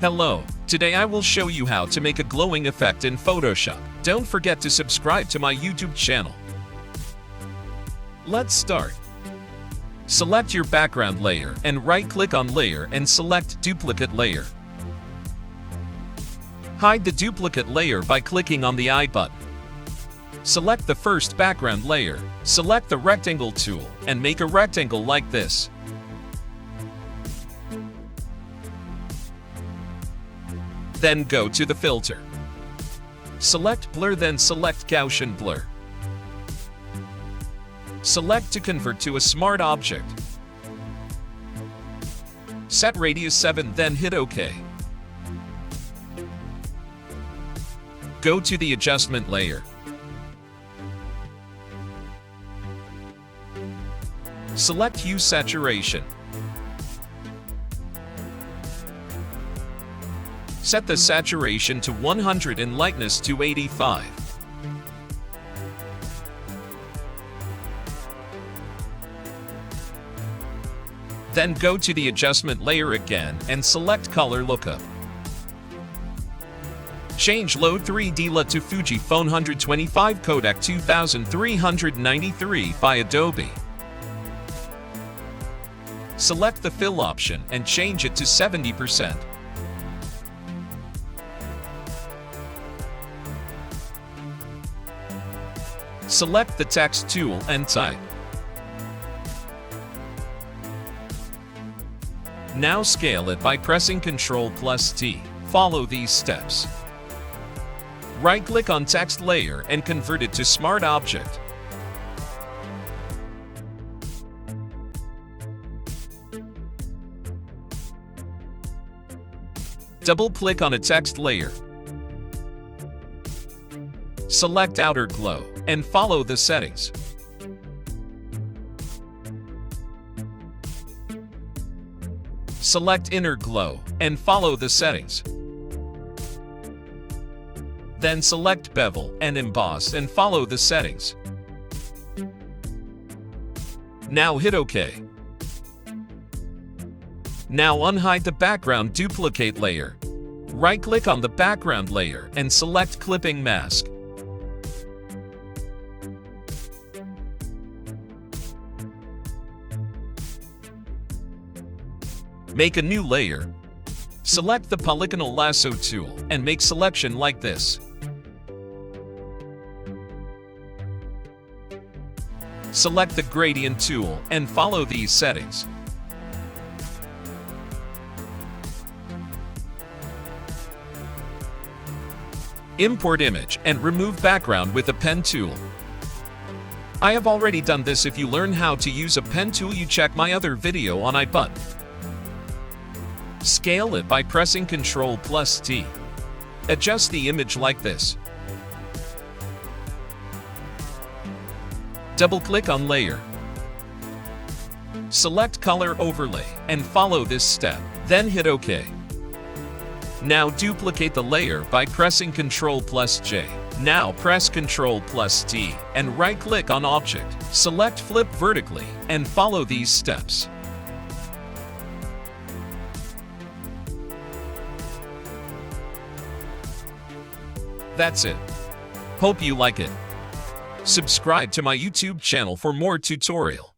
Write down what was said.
Hello, today I will show you how to make a glowing effect in Photoshop. Don't forget to subscribe to my YouTube channel. Let's start. Select your background layer and right-click on Layer and select Duplicate Layer. Hide the duplicate layer by clicking on the I button. Select the first background layer, select the rectangle tool, and make a rectangle like this. Then go to the filter. Select Blur, then select Gaussian Blur. Select to convert to a smart object. Set radius 7, then hit OK. Go to the adjustment layer. Select Hue Saturation. Set the saturation to 100 and lightness to 85. Then go to the adjustment layer again and select Color Lookup. Change Low 3D LUT to Fujifilm 125 Kodak 2393 by Adobe. Select the Fill option and change it to 70%. Select the text tool and type. Now scale it by pressing Ctrl+T. Follow these steps. Right-click on text layer and convert it to Smart Object. Double-click on a text layer. Select Outer Glow and follow the settings. Select Inner Glow and follow the settings. Then select Bevel and Emboss and follow the settings. Now hit OK. Now unhide the background duplicate layer. Right-click on the background layer and select Clipping Mask. Make a new layer. Select the polygonal lasso tool and make selection like this. Select the gradient tool and follow these settings. Import image and remove background with a pen tool. I have already done this. If you learn how to use a pen tool, you check my other video on I button. Scale it by pressing Ctrl+T. Adjust the image like this. Double-click on Layer. Select Color Overlay and follow this step, then hit OK. Now duplicate the layer by pressing Ctrl+J. Now press Ctrl+T and right-click on Object. Select Flip Vertically and follow these steps. That's it. Hope you like it. Subscribe to my YouTube channel for more tutorial.